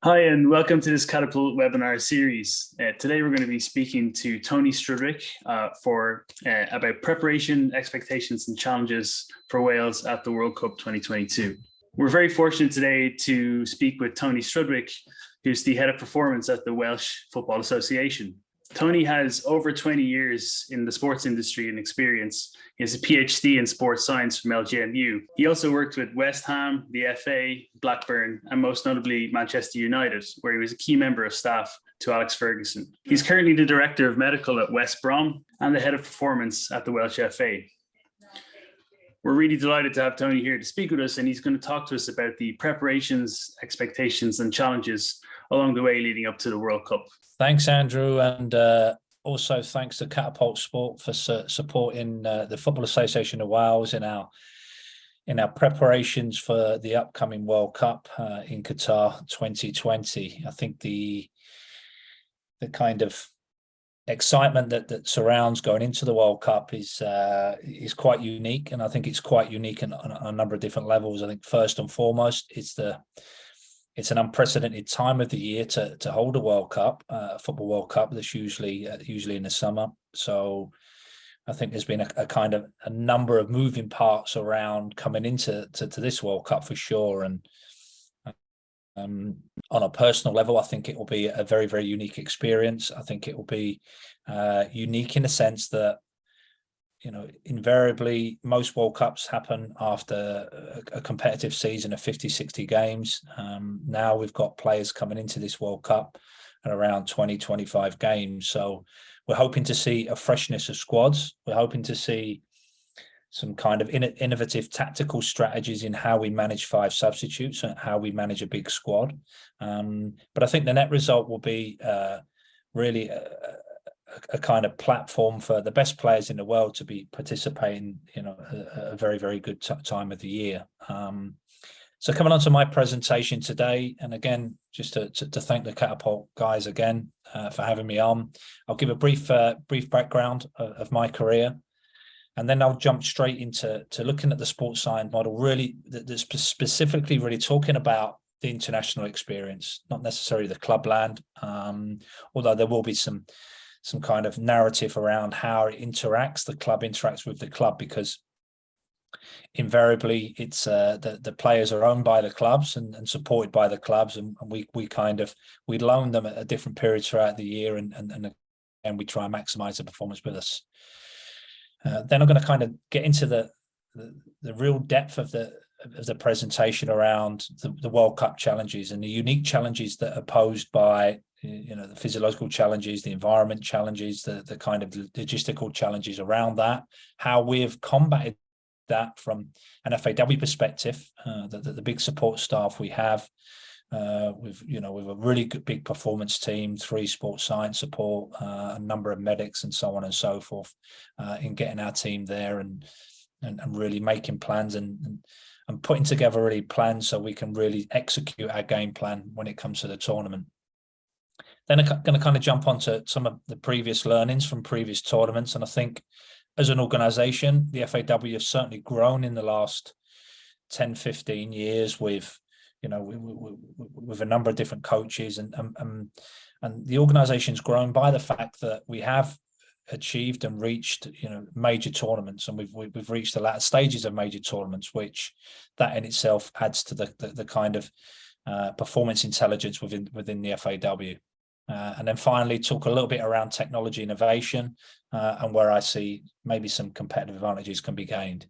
Hi, and welcome to this Catapult webinar series. Today, we're going to be speaking to Tony Strudwick about preparation, expectations, and challenges for Wales at the World Cup 2022. We're very fortunate today to speak with Tony Strudwick, who's the head of performance at the Welsh Football Association. Tony has over 20 years in the sports industry and experience. He has a PhD in sports science from LGMU. He also worked with West Ham, the FA, Blackburn, and most notably Manchester United, where he was a key member of staff to Alex Ferguson. He's currently the Director of Medical at West Brom and the Head of Performance at the Welsh FA. We're really delighted to have Tony here to speak with us, and he's going to talk to us about the preparations, expectations, and challenges along the way leading up to the World Cup. Thanks, Andrew, and also thanks to Catapult Sport for supporting the Football Association of Wales in our preparations for the upcoming World Cup in Qatar 2020. I think the kind of excitement that surrounds going into the World Cup is quite unique, and I think it's quite unique on a number of different levels. I think first and foremost, it's an unprecedented time of the year to hold a World Cup, a football World Cup that's usually in the summer. So I think there's been a number of moving parts around coming into this World Cup for sure. And on a personal level, I think it will be a very, very unique experience. I think it will be unique in the sense that, invariably most World Cups happen after a competitive season of 50, 60 games. Now we've got players coming into this World Cup at around 20, 25 games. So we're hoping to see a freshness of squads. We're hoping to see some kind of innovative tactical strategies in how we manage 5 substitutes and how we manage a big squad. But I think the net result will be really a kind of platform for the best players in the world to be participating, a very, very good time of the year. So coming on to my presentation today, and again, just to thank the Catapult guys again for having me on. I'll give a brief background of my career, and then I'll jump straight into looking at the sports science model, really that's specifically really talking about the international experience, not necessarily the clubland, although there will be some kind of narrative around how the club interacts with the club, because invariably it's the players are owned by the clubs and supported by the clubs, and we loan them at different periods throughout the year, and we try and maximize the performance with us. Then I'm going to kind of get into the real depth of the presentation around the World Cup challenges and the unique challenges that are posed by the physiological challenges, the environment challenges, the kind of logistical challenges around that, how we've combated that from an FAW perspective, the big support staff we have, with a really good big performance team, 3 sports science support, a number of medics and so on and so forth, in getting our team there and really making plans and putting together really plans so we can really execute our game plan when it comes to the tournament. Then I'm going to kind of jump onto some of the previous learnings from previous tournaments. And I think as an organization, the FAW has certainly grown in the last 10, 15 years with a number of different coaches, and the organization's grown by the fact that we have achieved and reached major tournaments, and we've reached the latter stages of major tournaments, which that in itself adds to the kind of performance intelligence within the FAW. And then finally talk a little bit around technology innovation and where I see maybe some competitive advantages can be gained.